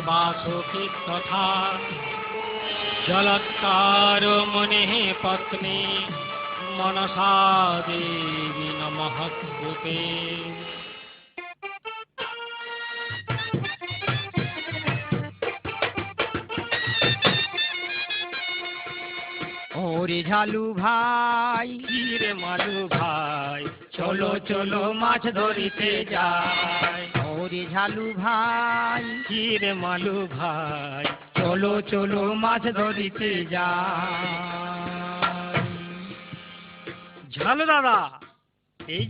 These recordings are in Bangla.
वासुकी तथा जलत्कार मुनिः पत्नी मनसा देवी नमस्ते। ওরে ঝালু ভাই, রে মালু ভাই, চলো চলো মাছ ধরিতে যাই। ওরে ঝালু ভাই, রে মালু ভাই, চলো চলো মাছ ধরিতে যাই। ঝালু দাদা, এই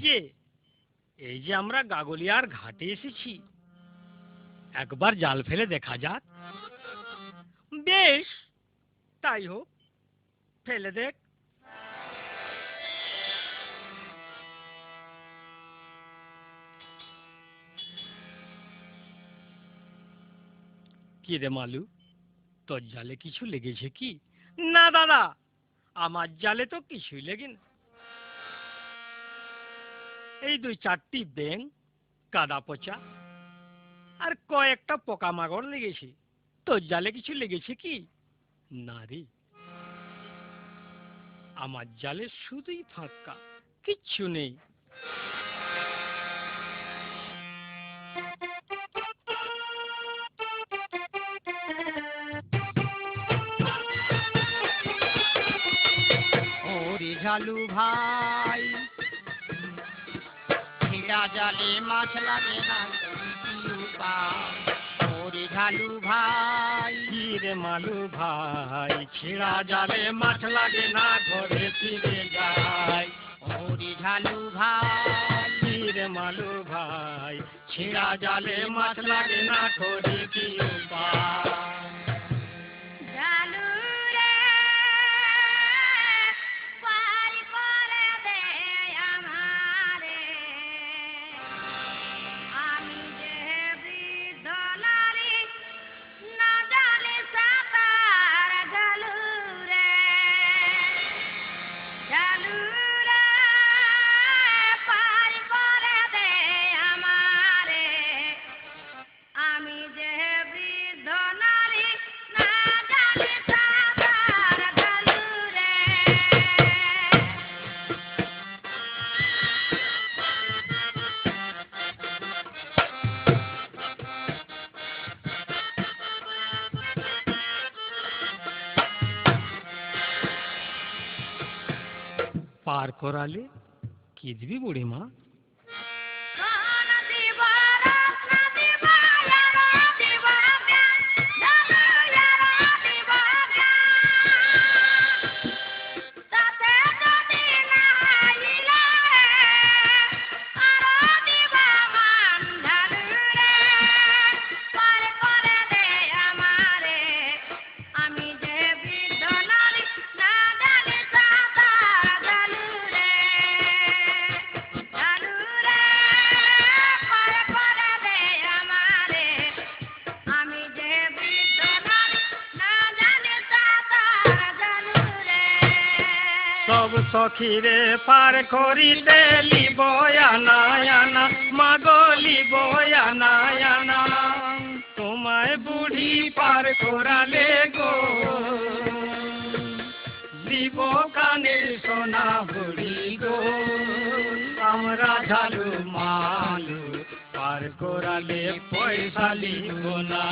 যে আমরা গাগলিয়ার ঘাটে এসেছি, একবার জাল ফেলে দেখা যাক। বেশ, তাই হোক, ফেলে দেখ। কি রে মালু, তোর জালে কিছু লেগেছে কি? না দাদা, আমার জালে তো কিছুই লেগে না। এই 2-4টি ব্যাঙ, কাদা পচা আর কয়েকটা পোকামাকড় লেগেছে। তোর জালে কিছু লেগেছে কি? না রে, আমার জালে শুধুই ফাঁকা, কিচ্ছু নেই। ওরে ঝালু ভাই, ছিঁড়া জালে মাছ লাগে না, ওরে ঝালু ভাই, রে মালু ভাই, ছেঁড়া জালে মাছ লাগে না, ঘরে ফিরে যায়। ওরে ঝালু ভাই, রে মালু ভাই, ছেঁড়া জালে মাছ লাগে না, ঘরে কি উপায়? পার করালে কি দিবি বুড়িমা? সব সখীরে পার করিতে লিব আনা আনা, মাগো লিব আনা আনা, তোমায় বুড়ি পার করালে গো, লিব কানে সোনা বুড়ি গো, আমরা ঝালু মালু পার করালে পয়সা লিব না,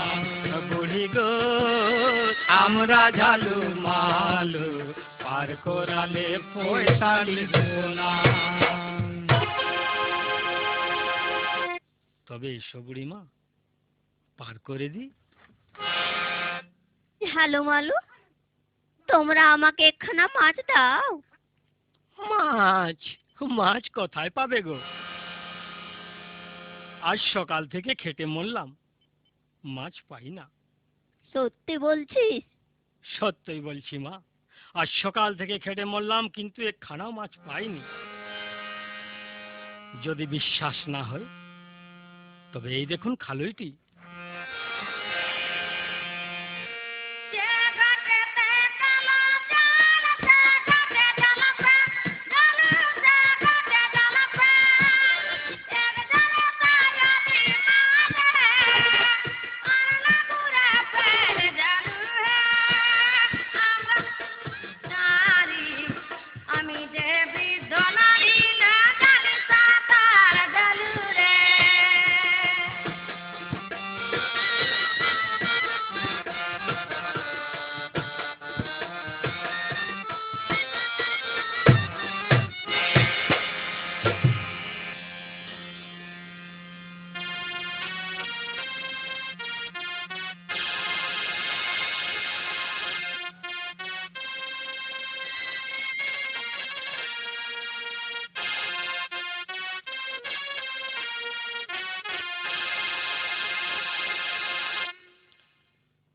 বুড়ি গো আমরা ঝালু মালু পার করালে পয়সা লিব না। তবে এসো বুড়িমা, পার করে দি। হ্যালো মালু, তোমরা আমাকে একখানা মাছ দাও। মাছ? মাছ কোথায় পাবে গো? আজ সকাল থেকে খেটে মরলাম, মাছ পাই না। সত্যি বলছিস? সত্যই বলছি মা, আজ সকাল থেকে খেটে মরলাম, কিন্তু একখানাও মাছ পাইনি। যদি বিশ্বাস না হয় তবে এই দেখুন খালইটি।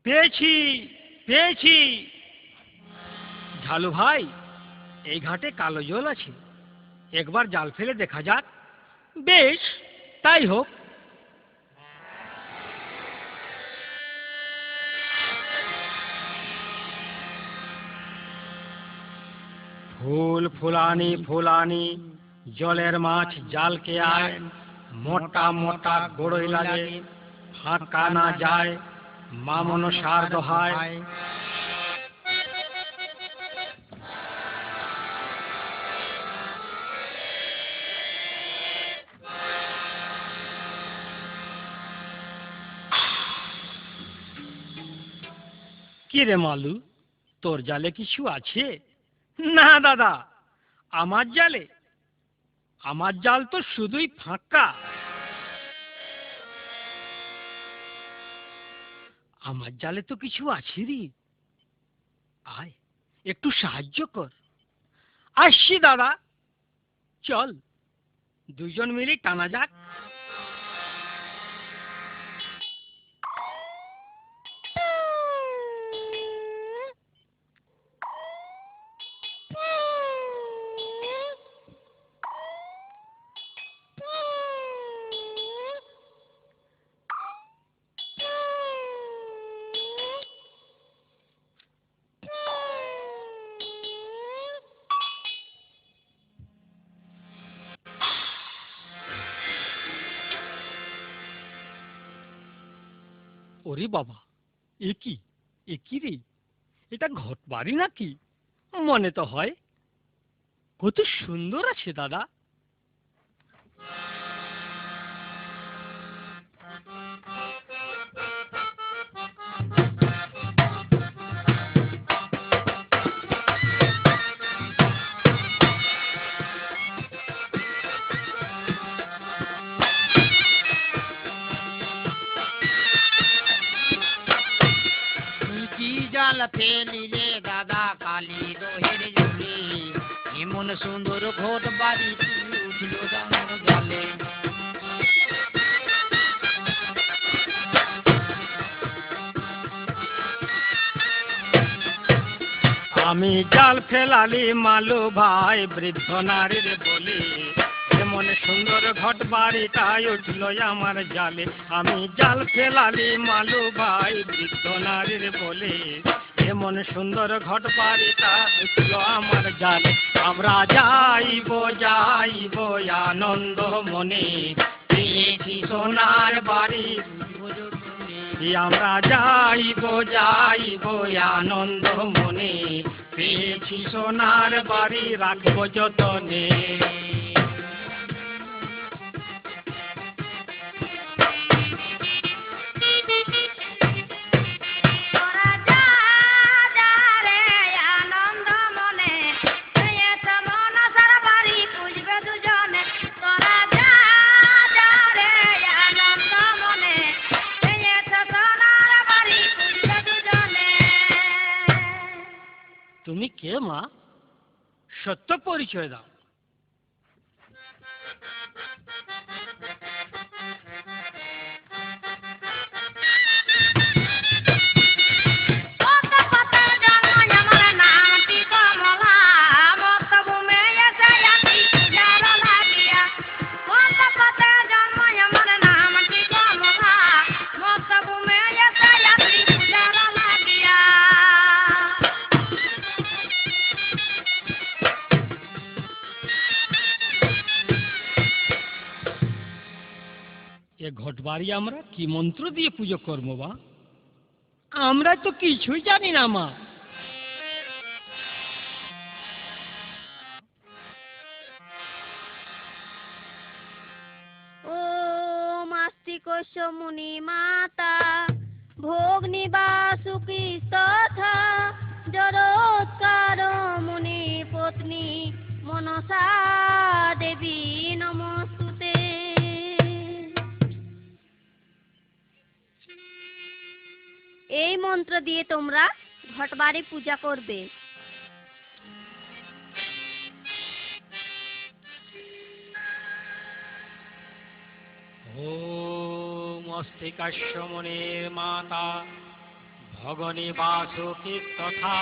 পেয়েছি, পেয়েছি। ঝালু ভাই, এই ঘাটে কালো জল আছে, একবার জাল ফেলে দেখা যাক। বেশ, তাই হোক। ফুল ফুলানি ফুলানি জলের মাছ জালকে আয়, মোটা মোটা গড়ই লাগে, ফাঁকা না যায়, মা মনসার দোহায়। কি রে মালু, তোর জালে কিছু আছে? না দাদা, আমার জালে, আমার জাল তো শুধুই ফাঁকা। আমার জালে তো কিছু আছে রে, আয় একটু সাহায্য কর। আসছি দাদা, চল দুজন মিলে টানা যাক। ওরে বাবা, এ কি রে, এটা ঘট বাড়ি নাকি? মনে তো হয়। কত সুন্দর আছে দাদা। কি জাল ফেলিলে দাদা কালী দোহের জলে, এমন সুন্দর ঘট বাড়ি উঠল দাদার জালে। আমি জাল ফেলালি মালু ভাই বৃদ্ধ নারীর বলে, এমন সুন্দর ঘট বাড়িটাই উঠল আমার জালে। আমি জাল ফেলালি মালু ভাই বৃদ্ধ নারীর বলে, এমন সুন্দর ঘট বাড়িটা উঠল আমার জালে। আমরা যাইব যাইব আনন্দ মনে, পেয়েছি সোনার বাড়ি। আমরা যাইব যাইব আনন্দ মনে, পেয়েছি সোনার বাড়ি, রাখবো যতনে। তুমি কে মা? সত্য পরিচয় দাও। এ ঘটবাড়ি আমরা কি মন্ত্র দিয়ে পুজো করবো বা? আমরা তো কিছুই জানি না মা। ও মাস্তিকস্য মুনি মাতা ভোগ নিবাসুকি তথা জড়োৎকার মুনি পত্নী মনসা দেবী নমস্তুতে। এই মন্ত্র দিয়ে তোমরা ঘটবাড়ি পূজা করবে। ওম অস্তিকাস্য মুনির মাতা ভগনী বাসুকি তথা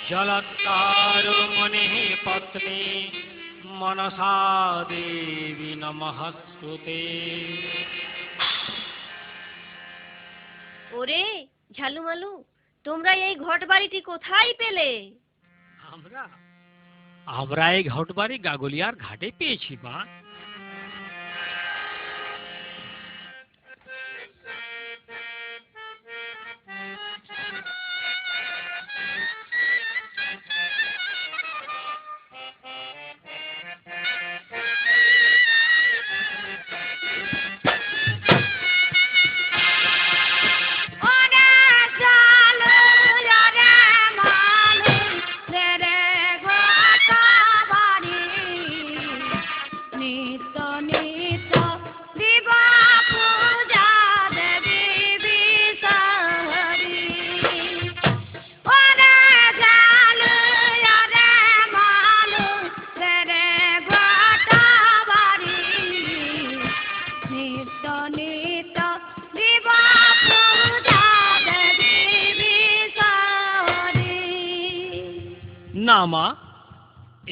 জলৎকার মনে পত্নী মনসা দেবী নমস্তুতে। ওরে ঝালুমালু, তোমরা এই ঘট বাড়িটি কোথায় পেলে? আমরা আমরা এই ঘটবাড়ি গাগলিয়ার ঘাটে পেয়েছি মা। না মা,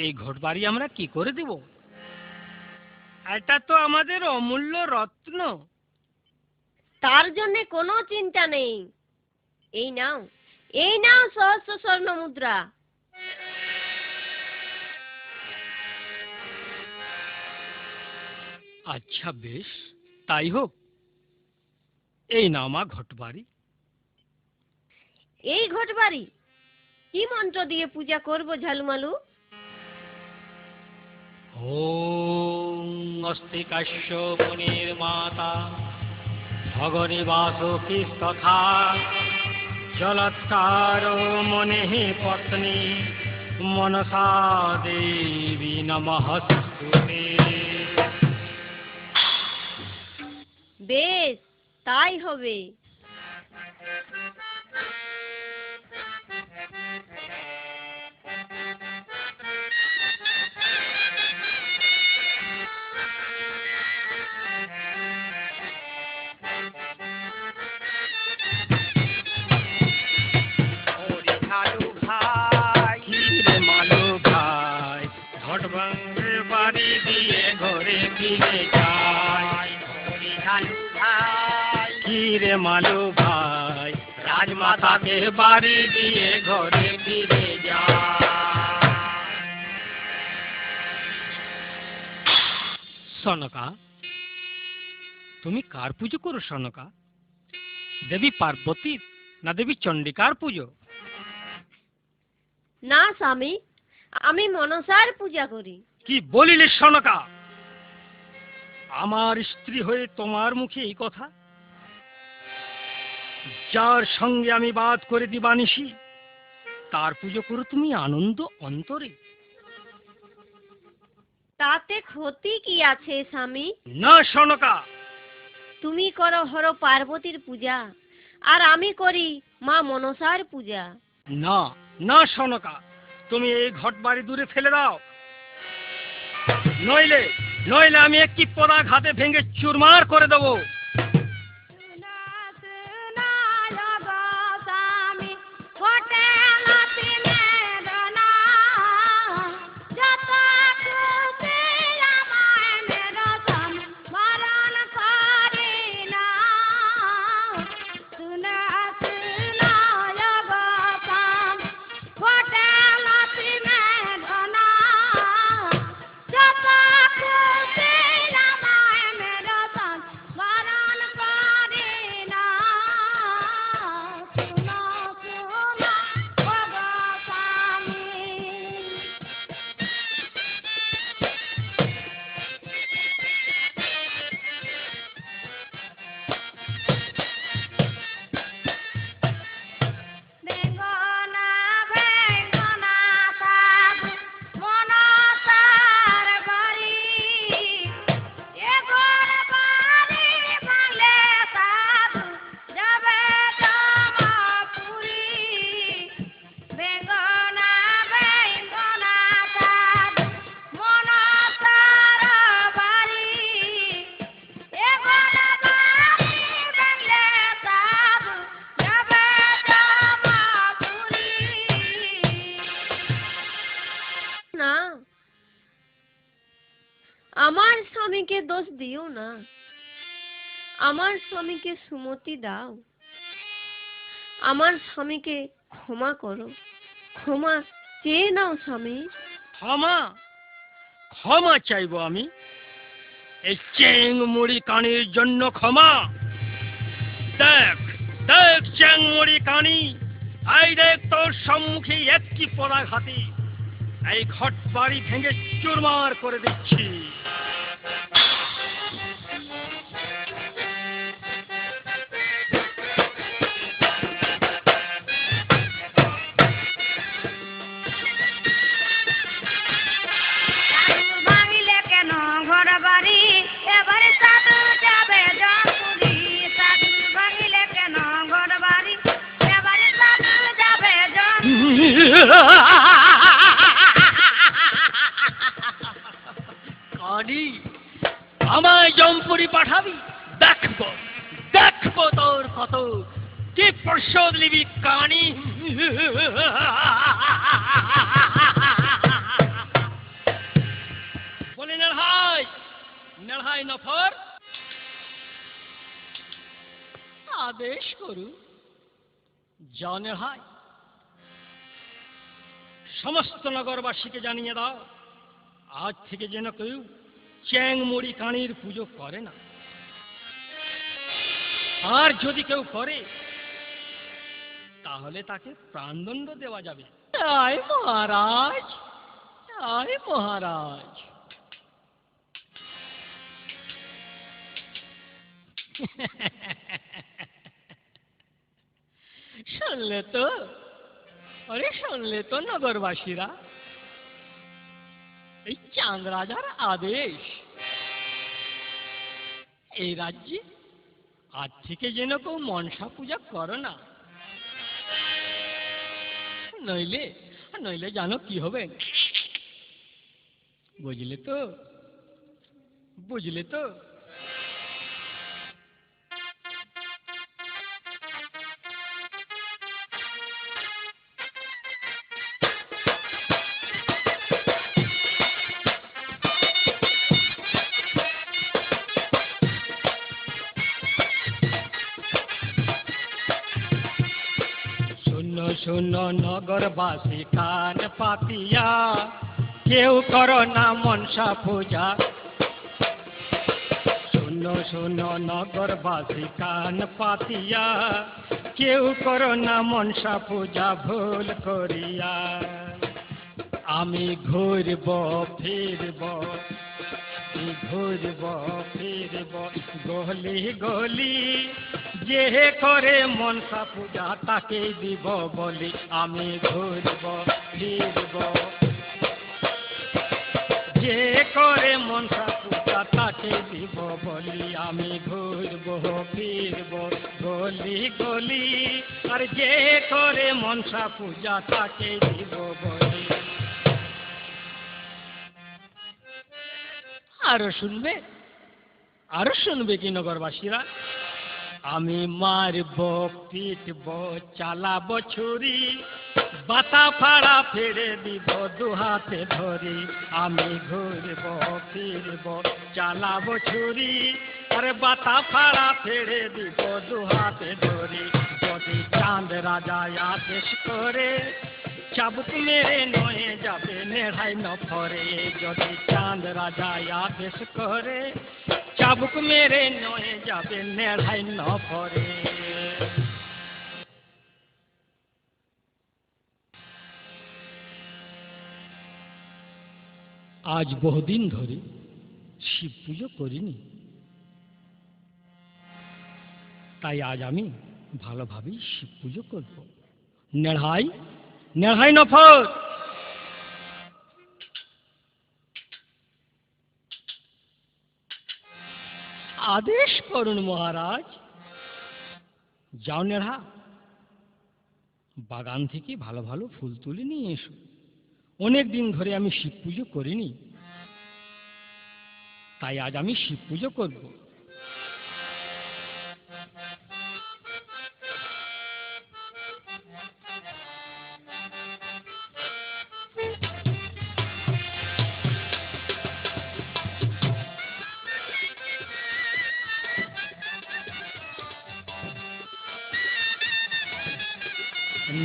এই ঘটবাড়ি আমরা কি করে দেব? এটা তো আমাদের অমূল্য রত্ন। তার জন্য কোনো চিন্তা নেই। এই নাও, এই নাও সহস্র স্বর্ণ মুদ্রা। আচ্ছা বেশ, তাই হোক। এই নাও মা ঘটবাড়ি। এই ঘট বাড়ি কি মন্ত্র দিয়ে পূজা করব ঝালুমালু? ওম অস্তি কাশ্য মুনির মাতা ভগনী বাসুকি তথা জলৎকার মনে পত্নী মনসা দেবী নমস্তুতে। বেশ, তাই হবে। বাড়ি দিয়ে ঘরে ফিরে যায় কি রে মালু ভাই, রাজমাতাকে বাড়ি দিয়ে ঘরে ফিরে যায়। সনকা, তুমি কার পুজো করো সনকা? দেবী পার্বতীর না দেবী চণ্ডিকার পুজো? না স্বামী, আমি মনসার পূজা করি। কি বলিলে সনকা? আমার স্ত্রী হয়ে তোমার মুখে এই কথা? যার সঙ্গে আমি বাদ করে দিবানিসি তার পুজো করো তুমি আনন্দ অন্তরে? তাতে ক্ষতি কি আছে স্বামী? না সনকা, তুমি করো হর পার্বতীর পূজা, আর আমি করি মা মনসার পূজা। না না সনকা, তুমি এই ঘট বাড়ি দূরে ফেলে দাও, নইলে নইলে আমি একটি পদাঘাতে ভেঙে চুরমার করে দেবো। আমার স্বামীকে দোষ দিও না, আমার স্বামীকে সুমতি দাও, আমার স্বামীকে ক্ষমা করো, ক্ষমা চেয়ে নাও স্বামী। ক্ষমা? ক্ষমা চাইবো আমি? এই চেং মুড়ি কানির জন্য ক্ষমা? দেখ দেখ চেং মুড়ি কানি, এই দেখ তোর সম্মুখে একটি পদাঘাতী, এই ঘট বাড়ি ভেঙে চুরমার করে দিচ্ছি। ভাঙিলে কেন ঘর বাড়ি, এবারে সাধু যাবে জঙ্গুলি। সাধু ভাঙিলে কেন ঘর বাড়ি, এবারে সাধু যাবে জঙ্গুলি। কানি, আমায় জমপুরি পাঠাবি? দেখবো দেখবো তোর কত কি প্রসাদ নিবি কানি। বলে নেড়াই নেড়াই নফর, আদেশ করু। যাও নেড়াই, সমস্ত নগরবাসীকে জানিয়ে দাও, আজ থেকে যেন কেউ চ্যাং মুড়ি কানির পুজো করে না, আর যদি কেউ করে তাহলে তাকে প্রাণদণ্ড দেওয়া যাবে। আয় মহারাজ, আয় মহারাজ। শুনলে তো, আরে শুনলে তো নগরবাসীরা, এই চাঁদ রাজার আদেশ, এই রাজ্যে আজ থেকে যেন কেউ মনসা পূজা করো না, নইলে নইলে জানো কি হবে? বুঝলে তো, বুঝলে তো? শোনো নগরবাসী কান পাতিয়া, কেউ করো না মনসা পূজা। শোনো শোনো নগরবাসী কান পাতিয়া, কেউ করো না মনসা পূজা ভুল করিয়া। আমি ঘুরব ফিরব, ঘুরব ফিরব গলি গলি, যে করে মনসা পূজা তাকে দিব বলি। আমি ঘুরব ফিরব, যে করে মনসা পূজা তাকে দিব বলি। আমি ঘুরব ফিরব গলি গলি, আর যে করে মনসা পূজা তাকে দিব বলি। আরো শুনবে, আরো শুনবে কি নগরবাসীরা? আমি মারব পিটব চালাব ছুরি, বাতা ফাড়া ফেড়ে দিব দু হাতে ধরি। আমি ঘুরব ফিরব চালাব ছুরি, আরে বাতা ফাড়া ফেড়ে দিব দু হাতে ধরি। যদি চাঁদ রাজা আদেশ করে, চাবুক মেরে নয়ে যাবে নেড়াই নফরে। যদি চাঁদ রাজা আদেশ করে, চাবুক মেরে নয়ে যাবে নেড়াই নফরে। আজ বহুদিন ধরে শিব পুজো করিনি, তাই আজ আমি ভালোভাবেই শিব পুজো করব। নেড়াই নেড়াই নফর, আদেশ করুন মহারাজ। যাও নেড়া, বাগান থেকে ভালো ভালো ফুল তুলে নিয়ে এসো। অনেক দিন ধরে আমি শিব পুজো করিনি, তাই আজ আমি শিব পুজো করব।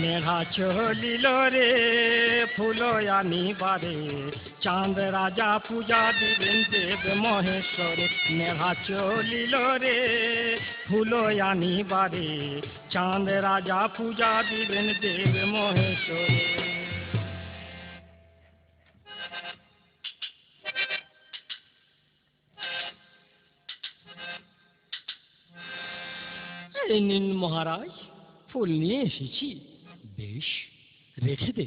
নেড়া চলিল রে ফুল আনিবারে চাঁদ রাজা পূজা দিলেন দেব মহেশ্বরে নেড়া চলিল রে ফুল আনিবারে চাঁদ রাজা পূজা দিলেন দেব মহেশ্বরে। এই নিন মহারাজ, ফুল নিয়ে এসেছি, বেশ রেখে দে।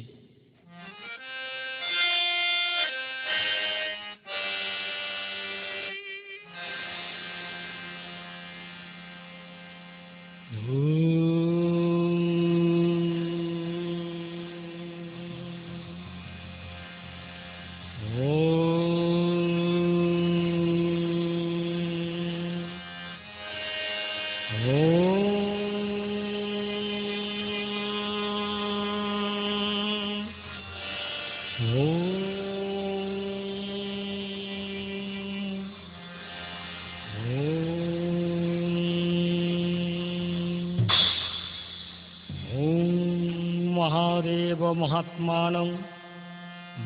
महादेव महात्मानं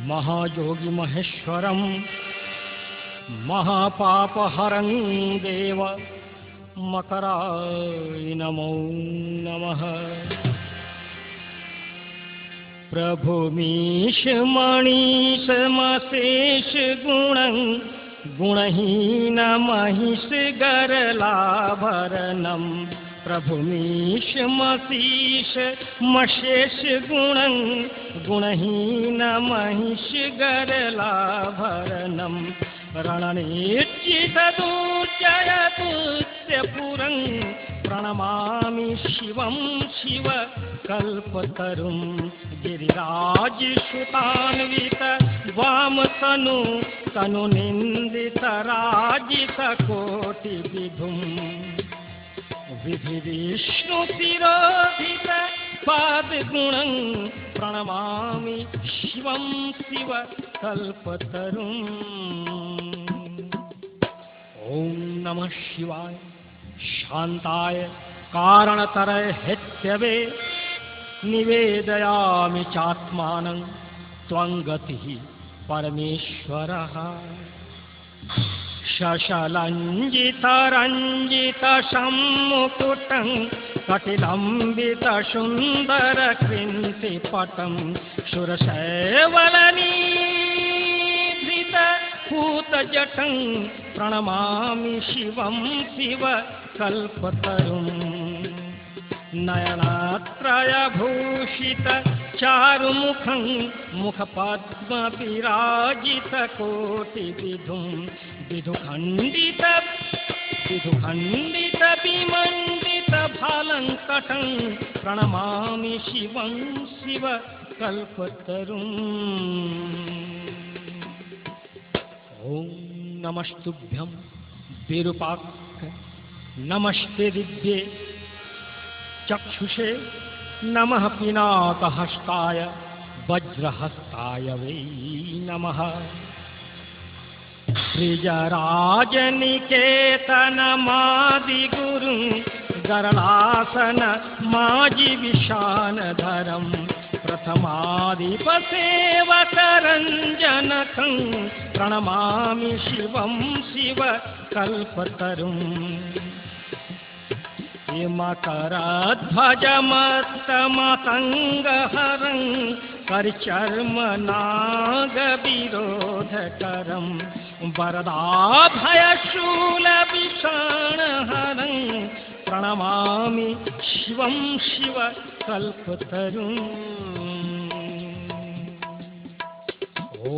महायोगी महेश्वरं महापापहरं देव मकराय नमो नमः। प्रभुमीश मणिश मशेष गुणं गुणहीन महिष गरलाभरणं प्रभुमीश मशीष मशेष गुणं गुणहीन महिष गरलाभरणं रणनेत्रितदुर्जयदुत्यपुरं प्रणमामि शिवं शिव कल्पतरुं गिरिराजसुतान्वित वामतनु तनुनिन्दित राजितकोटिविधुम् विधिविष्णुतिरोधित पादगुणं प्रणमामि शिवं शिव कल्पतरुम्। ॐ नमः शिवाय शान्ताय कारणतरय हेत्यवे निवेदयामि चात्मानं त्वं गतिः परमेश्वरः। शशलञ्जितरञ्जितसम्मुकुटं कटिलम्बितसुन्दरकृन्तिपटं सुरसेवलनीधृतपूतजटं प्रणमामि शिवं शिव कल्पतरुम्। नयनत्रयभूषित चारुमुखं मुखपद्मविराजितकोटिविधुं विधुखण्डित विमण्डितभालङ्कटं प्रणमामि शिवं शिव कल्पतरुम्। ॐ नमस्तुभ्यं विरूपाक्ष नमस्ते दिव्ये चक्षुषे नमः पिनाकहस्ताय वज्रहस्ताय वै नमः। श्रीजराजनिकेतनमादिगुरुं गरलासन माजिविशानधरं प्रथमादिपसेवकरञ्जनकं प्रणमामि शिवं शिव कल्पतरुम्। मकरध्वजमस्तमतङ्गहरं करचर्मनागविरोधकरं वरदाभयशूलविषाणहरं प्रणमामि शिवं शिव कल्पतरुम्। ॐ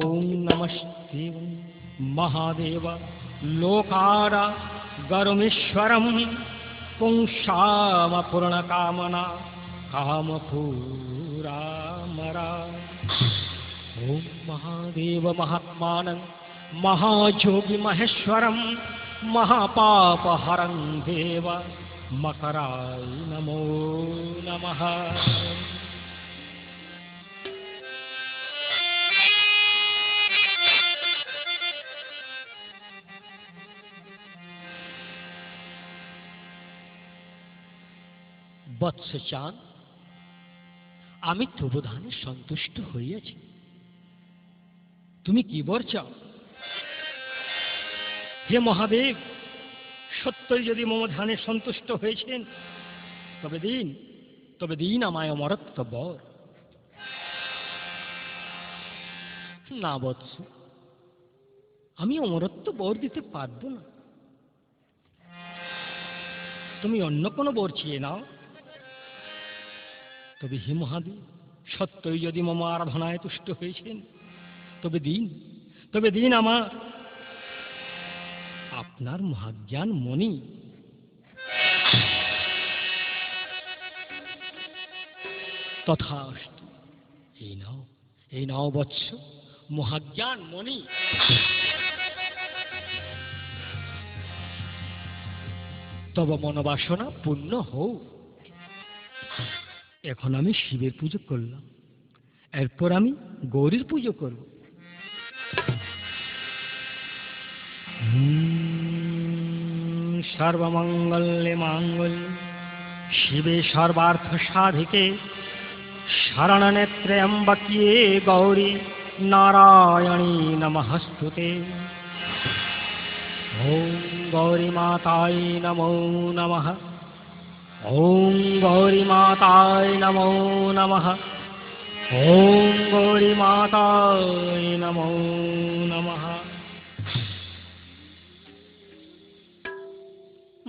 नमस्ते महादेव लोकार गरुमीश्वरं पुंसाम पूर्णकामना कामपूरामरा। ॐ महादेव महात्मानं महायोगी महेश्वरं महापापहरं देव मकराय नमो नमः। वत्सचान আমি তবু ধানে সন্তুষ্ট হইয়াছি। তুমি কি বর চাও? হে মহাদেব, সত্যই যদি মম ধ্যানে সন্তুষ্ট হয়েছেন, তবে দিন আমায় অমরত্ব বর। না বৎস, আমি অমরত্ব বর দিতে পারব না। তুমি অন্য কোনো বর চেয়ে নাও। তবে হে মহাদেব, সত্যই যদি মম আরাধনায় তুষ্ট হয়েছেন, তবে দিন আমার আপনার মহাজ্ঞান মণি। তথাস্তু। এই নাও বৎস মহাজ্ঞান মণি। তব মনোবাসনা পূর্ণ হোক। এখন আমি শিবের পুজো করলাম, এরপর আমি গৌরীর পুজো করব। সর্বমঙ্গলে মাঙ্গল্যে শিবে সর্বার্থ সাধিকে শরণনেত্রে অম্বকে গৌরী নারায়ণী নমস্তুতে। ওম গৌরী মাতায় নমো নমঃ। ওম গৌরী মাতায় নমো নমঃ। ওম গৌরী মাতায় নমো নমঃ।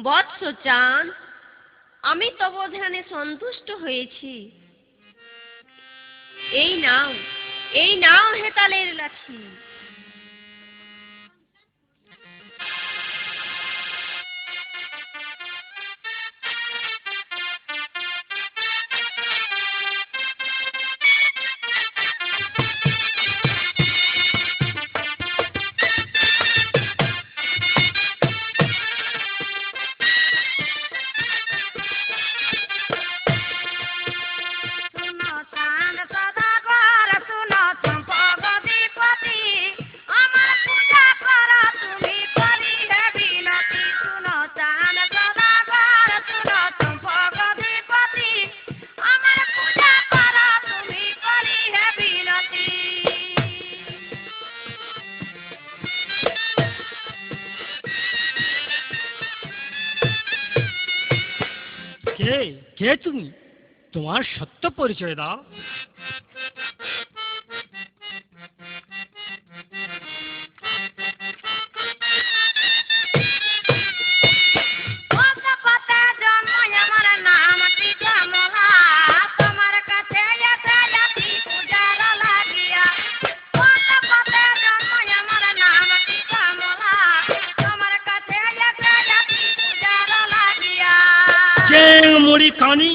বৎস চাঁদ, আমি তব ধ্যানে সন্তুষ্ট হয়েছি। এই নাও হেতালের লাঠি। কে তুমি? তোমার সত্য পরিচয় দাও। মুড়ি কানি,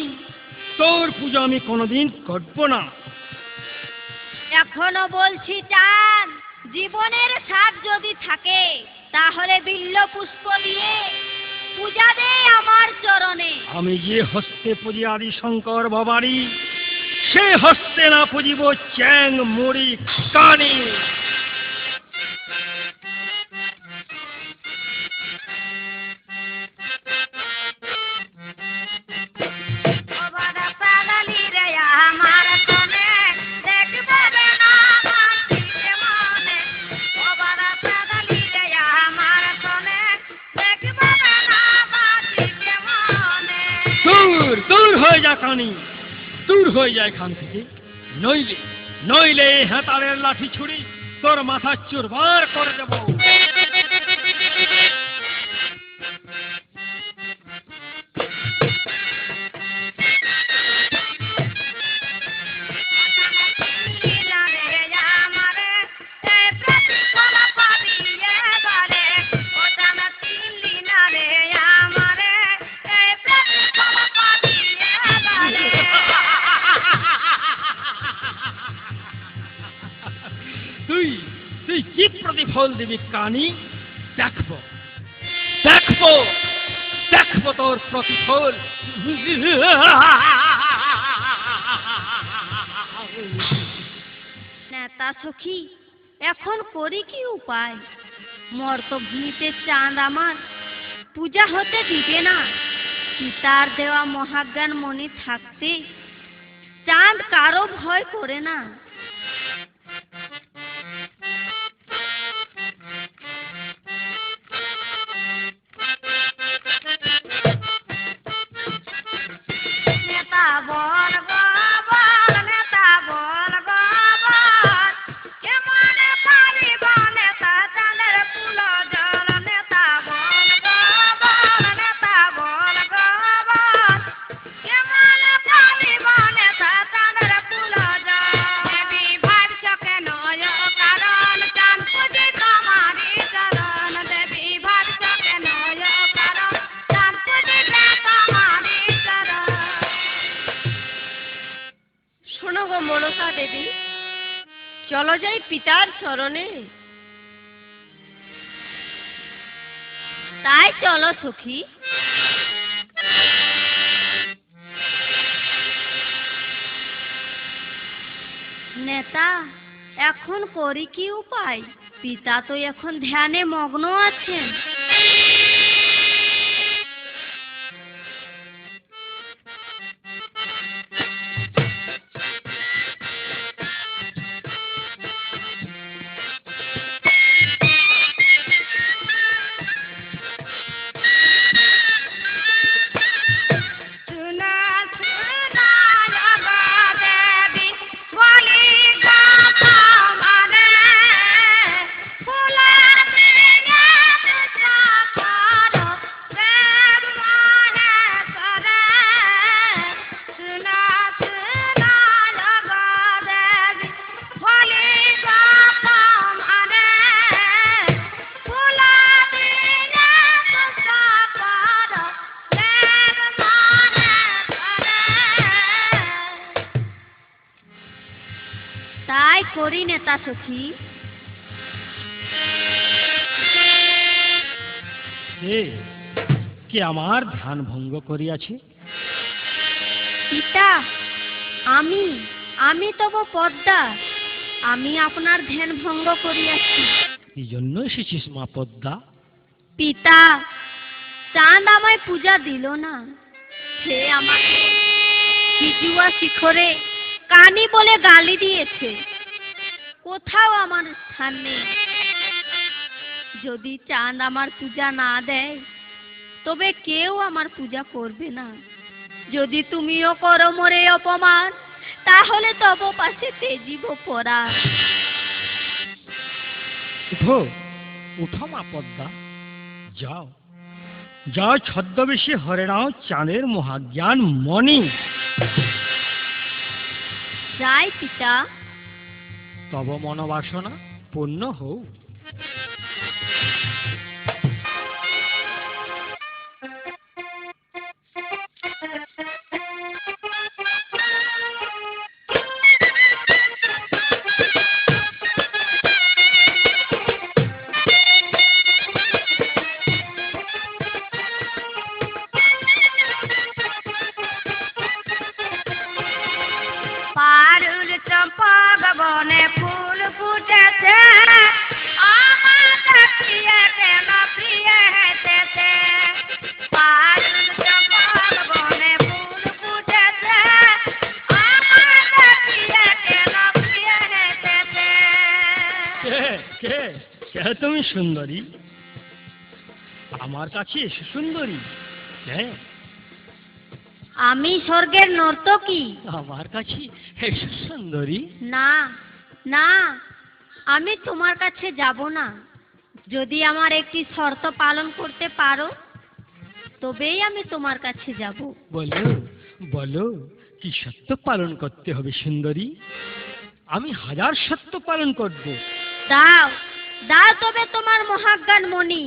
তোর পুজো আমি কোনোদিন করব না। এখনো বলছি চাঁদ, জীবনের স্বাদ যদি থাকে তাহলে বিল্ল পুষ্প দিয়ে পূজা দে আমার চরণে। আমি যে হস্তে পুজি আদি শঙ্কর ভবানী, সে হস্তে না পুজিব চ্যাং মুড়ি কানি। দূর হয়ে যা কানি, দূর হয়ে যায় এখান থেকে, নইলে হেতালের লাঠি ছুরি তোর মাথা চুরমার করে দেব। তুই কি প্রতিফল দিবি কানি? দেখবো তোর প্রতিফল। নেতা সখী, এখন করি কি উপায়? মর্তভূমিতে চাঁদ আমার পূজা হতে দিবে না। পিতার দেওয়া মহাজ্ঞান মনে থাকতে চাঁদ কারো ভয় করে না। নেতা বল গো বল, নেতা বল গো বল, কেমনে পারিব নেতা চাঁদের ফুল জল। নেতা বল গো বল, নেতা বল গো বল, কেমনে পারিব নেতা চাঁদের ফুল জল। দেবী ভাবছ কেন কারণ চাঁদ পুজি তোমারি চরণ। দেবী ভাবছ কেন কারণ চাঁদ পুজিতে তোমারি চরণ। শোনো গো মনসা দেবী, চলো যাই পিতার চরণে। তাই চলো সখী। নেতা, এখন করি কি উপায়? পিতা তো এখন ধ্যানে মগ্ন আছেন। सुना सुना लगा देवी बोली गाता मारे फूला दिया तुझा करो प्रेम माने करे। सुना सुना लगा देवी बोली गाता मारे फूला दिया तुझा करो प्रेम माने करे। তাই করি নেতা সখী। কে আমার ধ্যান ভঙ্গ করিয়াছে? পিতা, আমি আমি তব পদ্মা। আমি আপনার ধ্যান ভঙ্গ করিয়াছি। কি জন্য এসেছিস মা পদ্মা? পিতা, চাঁদ আমায় পূজা দিল না। সে আমাকে হিজুয়া শিখরে কানি বলে গালি দিয়েছে। কোথাও আমার স্থান নেই। যদি চাঁদ আমার পূজা না দেয়, তবে কেউ আমার পূজা করবে না। যদি তুমিও করো মোরে অপমান, তাহলে তব পাশে তেজিব পরা। উঠো উঠো মা পদ্মা, যাও যাও ছদ্মবেশে হরে নাও চাঁদের মহাজ্ঞান মণি। যাই পিতা। তব মনোবাসনা পূর্ণ হোক। পারুল চম্পক বনে ফুল ফুটেছে, আমার প্রিয় কেন প্রিয় হেতেছে। পারুল চম্পক বনে ফুল ফুটেছে, আমার প্রিয় কেন প্রিয় হেতেছে। কে কে কে তুমি সুন্দরী? আমার কাছে এসে সুন্দরী? কে? আমি স্বর্গের নর্তকী। আমার কাছে এসে সুন্দরী? না না, আমি তোমার কাছে যাব না। যদি আমার একটি শর্ত পালন করতে পারো, তবেই আমি তোমার কাছে যাব। বলো বলো, কি সত্য পালন করতে হবে সুন্দরী? আমি 1000 সত্য পালন করব। দাও দাও তবে তোমার মহাজ্ঞান মণি।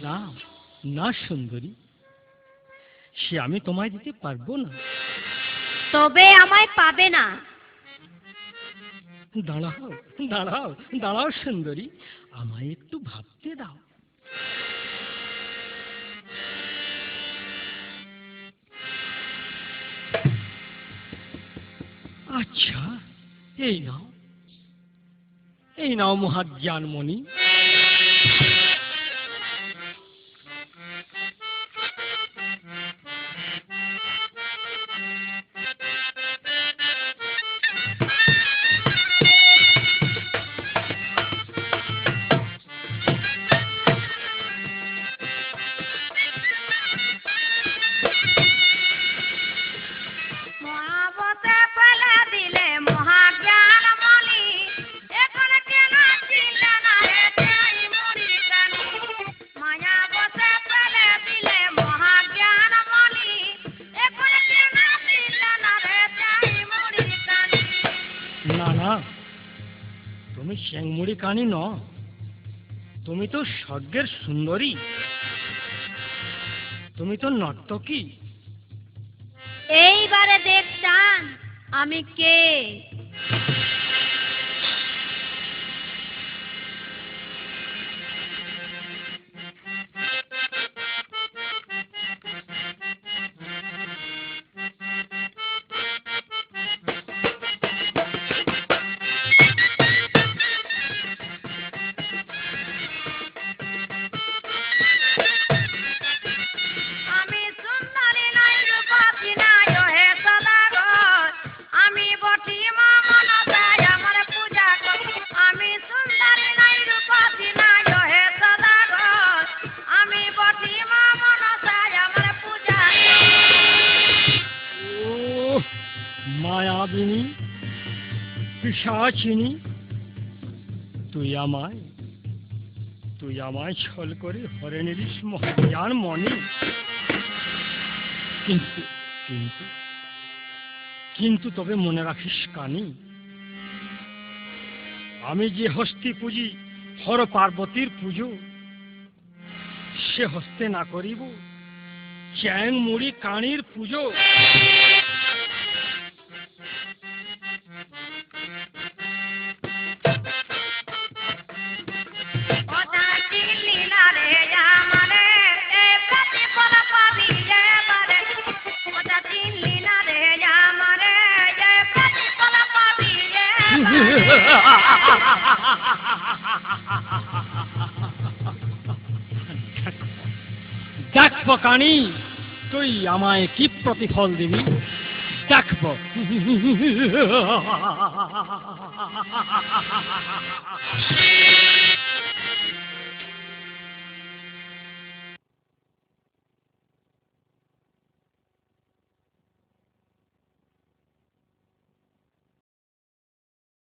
না না সুন্দরী, সে আমি তোমায় দিতে পারবো না। তবে আমায় পাবে না। দাঁড়াও দাঁড়াও দাঁড়াও সুন্দরী, আমায় একটু ভাবতে দাও। আচ্ছা, এই নাও মহাজ্ঞান মণি। চ্যাংমুড়ি কানি ন, তুমি তো স্বর্গের সুন্দরী, তুমি তো নর্তকী। এইবারে দেখতাম আমি কে। আমি সুন্দরী নাই রূপসী নাই হে সদাগর, আমি বটি মা মনসায় আমার পূজা কর। আমি সুন্দরী নাই রূপসী নাই হে সদাগর, আমি বটি মা মনসায় আমার পূজা কর। ও মায়াবিনী, পিশাচিনী, তুই আমায় ছল করে হরে নিলিস মহাজ্ঞান মনি। কিন্তু কিন্তু কিন্তু তবে মনে রাখিস কানি, আমি যে হস্তি পুজি হর পার্বতীর পুজো, সে হস্তে না করিব চ্যাংমুড়ি কানির পুজো। ওটা চিনলি না রে আমারে, এ প্রতিফল পাবি এবারে। ওটা চিনলি না রে আমারে, এ প্রতিফল পাবি এবারে। দেখব কানি, তুই আমায় কি প্রতিফল দিবি, দেখব।